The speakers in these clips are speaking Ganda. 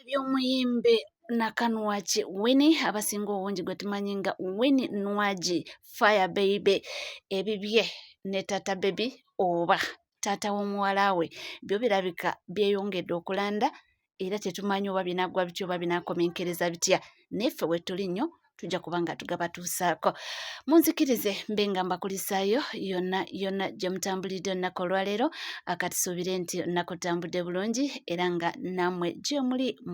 eby'omuyimbe Nakanwaki Winnie abasinga obungi gwe tumanyi nga Winnie Nwaji Fire Baby ebibye ne Tata Baby oba taata w'omuwala we byo birabika byeyongedde okulanda era tetumanyi oba binaggwa bityo oba binaakomenkereza bitya neffe we tuli nnyo tujja kubanga tugabatuusaako munzikirize mbe nga mbakulisaayo yonna gye mutambulidde olunaku olwaleero akatusuubire nti olunaku lutambudde bulungi era nga nammwe gye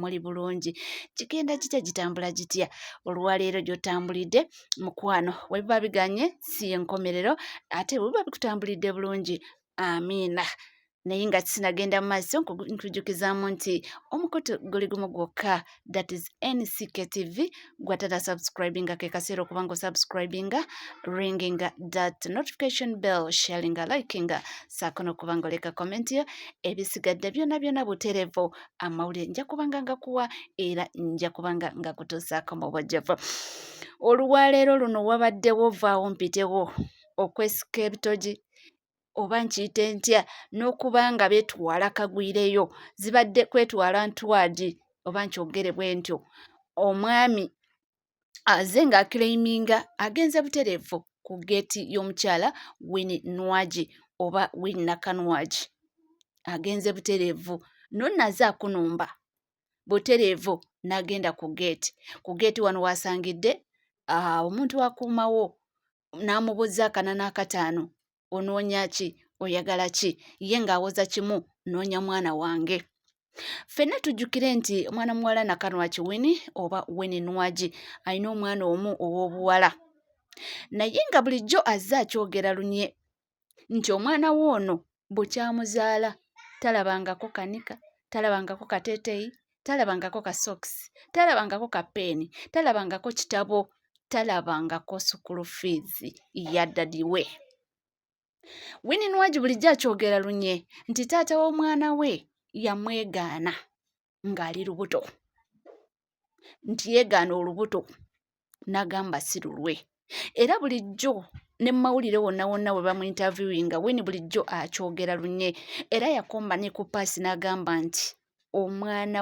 muli bulungi kigenda kitya gitambula gitya olwaleero gy'otambulidde mukwano we biba biganye si y'enkomerero ate bwe biba bikutambulidde bulungi amiina naye nga sinagenda mu maaso nkujjukizaamu nti omukutu guli gumu gwokka that is NCK TV gwatata subscribinga ke kaseera okuba ng'osubscribinga ringinga that notification bell sharinga likinga saako n'okuba ng'oleka comment yo ebisigadde byonna butereevu amawulire nja kubanga ngakuwa era nja kubanga ngakutuusaako mu bujjuvu olwaleero luno wabaddewo vaawo mpitewo okwesika ebitogi oba nkiyite ntya n'okuba nga beetwala kagwireyo zibadde kwetwala ntwagi oba nkyogere bwe ntyo omwami aze ng'akireiminga agenze butereevu ku geeti y'omukyala Winnie Nwaji oba Winnie Nakanwagi agenze butereevu nonnaze akunumba butereevu n'agenda ku geeti wano wasangidde omuntu akuumawo n'amubuuza akana n'akataano onoonya ki oyagala ki ye ng'awoza kimu noonya mwana wange ffenna tujjukire nti omwana muwala Nakanwaki Winnie oba Winnie Nwaji alina omwana omu ow'obuwala naye nga bulijjo azze akyogera lunye nti omwana we ono bukyamuzaala talabangako kanika talabangako kateeteeyi talabangako kasokisi talabangako kapeeni talabangako kitabo talabangako sukulu fiizi ya ddadi we Winnie Nwaji bulijjo akyogera lunye nti taata w'omwana we yamwegaana ng'ali lubuto nti yeegaana olubuto n'agamba si lulwe era bulijjo ne mawulire wonna bwe bamuinterviewinga Winnie bulijjo akyogera lunye era yakomba ne ku paasi n'agamba nti omwana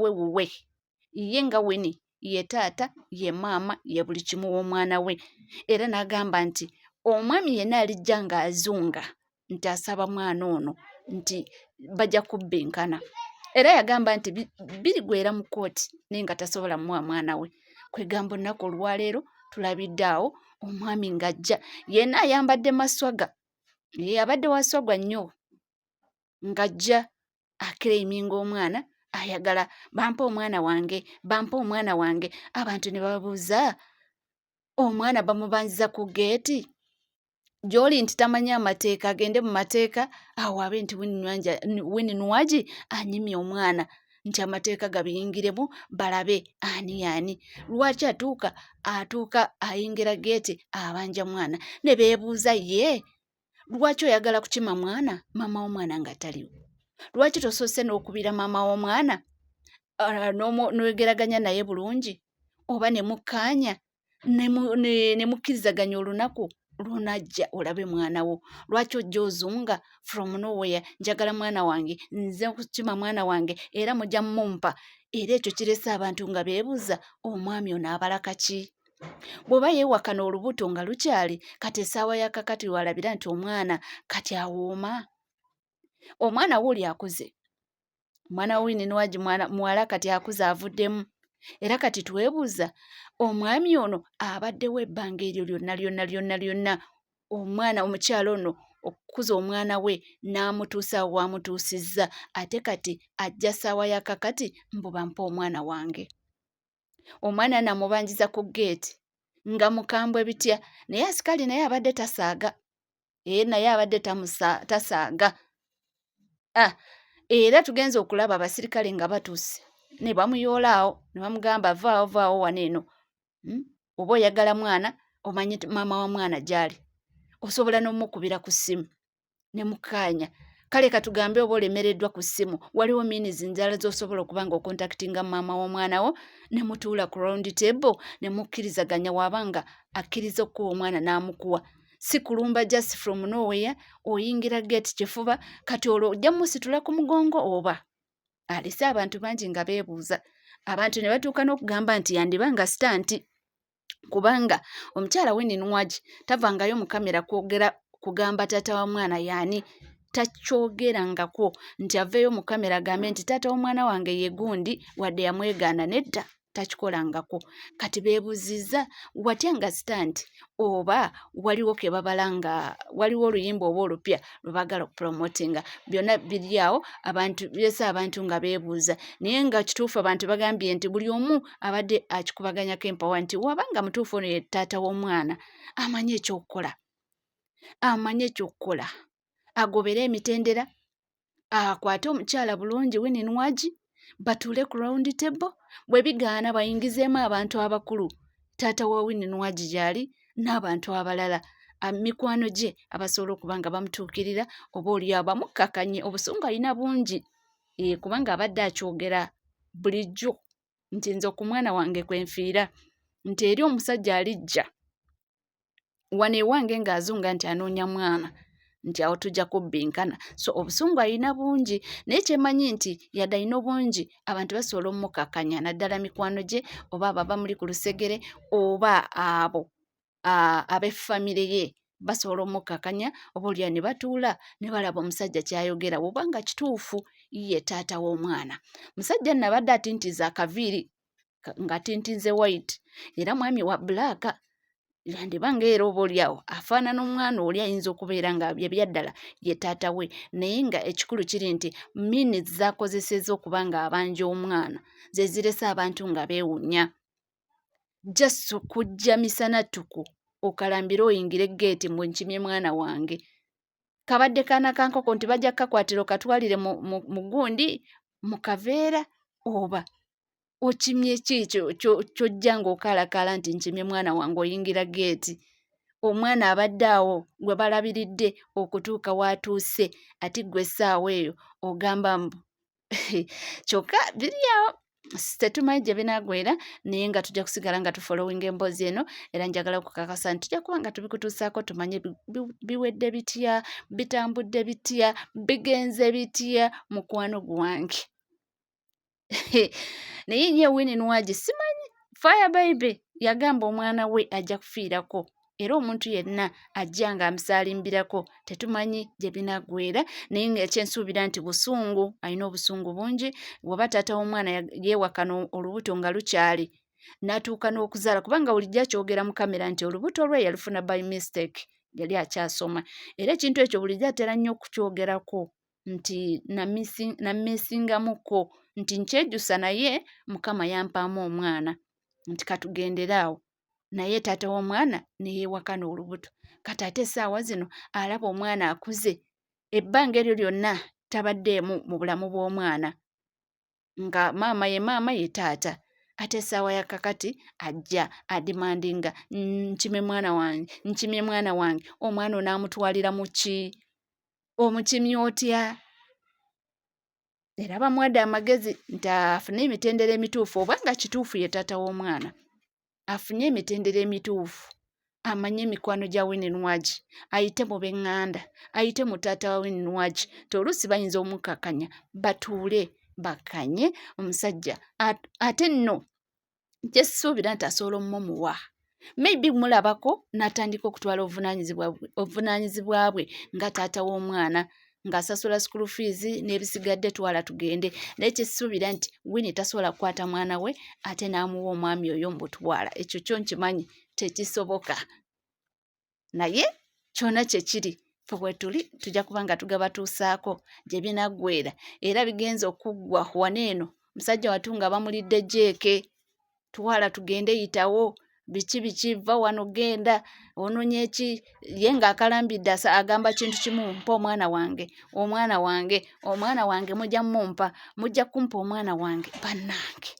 we wuwe ye nga Winnie ye taata ye maama ye buli kimu w'omwana we era n'agamba nti omwami yenna alijja ng'azunga nti asaba mwana ono nti bajja kubbinkana era yagamba nti birigwera mu kkooti naye nga tasobola muwa mwana we kwegamba olunaku olwaleero tulabidde awo omwami ng'ajja yenna ayambadde maswaga ye abadde waswagwa nnyo ng'ajja akireiminga omwana ayagala bampa omwana wange abantu ne babuuza omwana bamubanziza ku geeti gy'oli nti tamanyi amateeka agende mu mateeka awo abe nti Winnie Nwaji anyimye omwana nti amateeka gabiyingiremu balabe ani lwaki atuuka ayingira geeti abanja mwana ne beebuuza ye lwaki oyagala kukima mwana maama w'omwana nga taliwo lwaki tosoose n'okubira maama w'omwana n'ogeraganya naye bulungi oba ne mukkaanya ne mukkirizaganya olunaku lunajja olabe mwana wo lwaki ojja ozunga from nowhere njagala mwana wange nze kukima mwana wange era mujja mumpa era ekyo kirese abantu nga beebuuza omwami ono abalaka ki bw'oba yeewakana olubuto nga lukyali kati essaawa ya kakati walabira nti omwana kati awooma omwana wo oli akuze omwana wa Winnie Nwaji muwala kati akuze avuddemu era kati twebuuza omwami ono abaddewo ebbanga eryo lyonna omwana omukyala ono okukuza omwana we n'amutuusa wamutuusizza ate kati ajja ssaawa ya kakati mbubampa omwana wange omwana namubanjiza ku geeti nga mukambwe bitya naye asikali naye abadde tasaaga naye abadde tasaaga era tugenze okulaba abasirikale nga batuuse ne bamuyoolaawo ne bamugamba vaawo wano eno oba oyagala mwana omanyi maama wa mwana gy'ali osobola n'omukubira ku ssimu ne mukkaanya kale katugambe oba olemereddwa ku ssimu waliwo miinizi njala z'osobola okuba nga okontakitinga maama w'omwana wo ne mutuula ku round table ne mukkirizaganya wabanga akkiriza okuwa omwana n'amukuwa si kulumba just from nowhere oyingira geeti kifuba kati olwo ojja musitula ku mugongo oba alese abantu bangi nga beebuuza. Abantu ne batuuka n'okugamba nti yandibanga sitanti, kubanga omukyala Winnie Nwagi tavangayo mu kamera kugamba taata wa mwana yaani, takyogerangako nti aveeyo mu kamera agambe nti taata w'omwana wange ye gundi wadde yamwegaana, nedda, takikolangako. Kati beebuuzizza watya nga sitanti oba waliwo ke babala nga waliwo oluyimba oba olupya lwe baagala okupromotinga. Byonna biri awo, abantu byesa abantu nga beebuuza, naye nga kituufu abantu bagambye nti buli omu abadde akikubaganyako empawa nti wabanga mutuufu ono ye taata w'omwana amanye ekyokukola, agobere emitendera, akwate omukyala bulungi Winnie Nwagi, batuule ku round table, bwe bigaana bayingizeemu abantu abakulu, taata wa Winnie Nwagi gy'ali n'abantu abalala, mikwano gye abasobola okuba nga bamutuukirira oba oliawo bamukkakanye. Obusungu alina bungi, kubanga abadde akyogera bulijjo nti nze ku mwana wange kwe nfiira, nti eri omusajja alijja wano ewange ng'azunga nti anoonya mwana, nti awo tujja kubbinkana. So obusungu alina bungi, naye kyemanyi nti yadde alina obungi abantu basobola omukkakkanya, naddala mikwano gye oba ababa muli ku lusegere oba abo ab'effamire ye basobola omukkakkanya, oba olya ne batuula ne balaba omusajja ky'ayogera bw'obanga kituufu ye taata w'omwana. Musajja nno abadde atintiza akaviiri ng'atintinze white era mwami wa black, yandibanga era oba oliawo afaanana omwana oli ayinza okubeera nga byaddala ye taata we, naye nga ekikulu kiri nti minutes z'akozesezza okuba nga abanja omwana ze zirese abantu nga beewuunya. Just okujja misana ttuku okalambire oyingire geeti mu nkimye mwana wange, kabadde kaana kankoko nti bajja kukakwatira okatwalire mu gundi mu kaveera, oba okimye ki ky'ojja ng'okaalakaala nti nkimye mwana wange oyingira geeti. Omwana abadde awo gwe balabiridde okutuuka w'atuuse, ati gwe essaawa eyo ogamba mbu kyokka biri awo, tetumanyi gye binaagwera, naye nga tujja kusigala nga tufollowinga emboozi eno, era njagala okukakasa nti tujja kuba nga tubikutuusaako tumanye biwedde bitya, bitambudde bitya, bigenze bitya mukwano gwange. Naye ye Winnie Nwagi simanyi, Fire Baby yagamba omwana we ajja kufiirako, era omuntu yenna ajja ng'amusaalimbirako, tetumanyi gye binaggweera, naye ng'ekyensuubira nti busungu, alina obusungu bungi. Bw'oba taata w'omwana yeewakana olubuto nga lukyali n'atuuka n'okuzaala, kubanga bulijjo akyogera mu kamera nti olubuto lwe yalufuna by mistake, yali akyasoma, era ekintu ekyo bulijjo atera nnyo okukyogerako nti nammeesingamuko, nti nkyejjusa naye Mukama yampaamu omwana, nti katugendere awo, naye taata w'omwana ne yeewakana olubuto. Kati ate essaawa zino alaba omwana akuze, ebbanga eryo lyonna tabaddeemu mu bulamu bw'omwana, nga maama ye taata, ate essaawa ya kakati ajja adimandinga nkimye mwana wange, omwana onaamutwalira mu ki, omukimya otya? Era bamuwadde amagezi nti afune emitendera emituufu, obanga kituufu ye taata w'omwana, afunye emitendera emituufu, amanye emikwano gya Winnie Nwagi, ayite mu b'eŋŋanda, ayite mu taata wa Winnie Nwagi, toluusi bayinza omukkakkanya, batuule bakkanye omusajja. Ate nno kyesuubira nti asobola omumuwa, maybe mulabako n'atandika okutwala obuvunaanyizibwa bwe nga taata w'omwana, ng'asasula school fees n'ebisigadde twala tugende, naye kyesuubira nti Winnie tasobola kukwata mwana we ate n'amuwa omwami oyo mbutwala, ekyo kyo nkimanyi tekisoboka, naye kyonna kye kiri fe bwe tuli tujja kuba nga tugabatuusaako gye binaggweera, era bigenze okuggwa wano eno, musajja watunga bamulidde jeeke, twala tugende yitawo, biki va wano genda ononye ki, ye ng'akalambidde agamba kintu kimu, mpa omwana wange mujja kumpa omwana wange. Bannange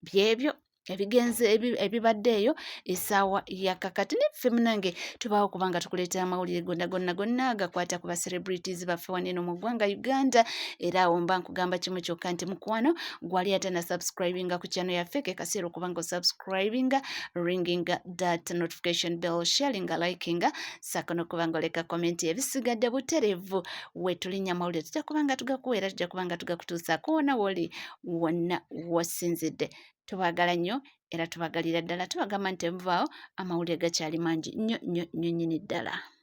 byebyo. ebibadde eyo essaawa yakakati neffe munange tubaawo kubanga tukuleetera amawulire gonna gakwata ku ba celebrities baffe waneno mu ggwanga Uganda. Era awo mba nkugamba kimu kyokka nti mukwano gwali atana subscribinga ku channel yaffe ke kaseera okubanga osubscribinga, ringing that notification bell, sharing, liking, sako nokubanga oleka comment. Ebisigadde buterevu wetulinya amawulire tujja kubanga tugakuweera, tujja kubanga tugakutuusaako wona woli wonna wasinzidde. Tubagala nnyo era tubagalira ddala, tubagamba nti muvaawo amawulire gakyali mangi nnyo nnyo nnyo nnyini ddala.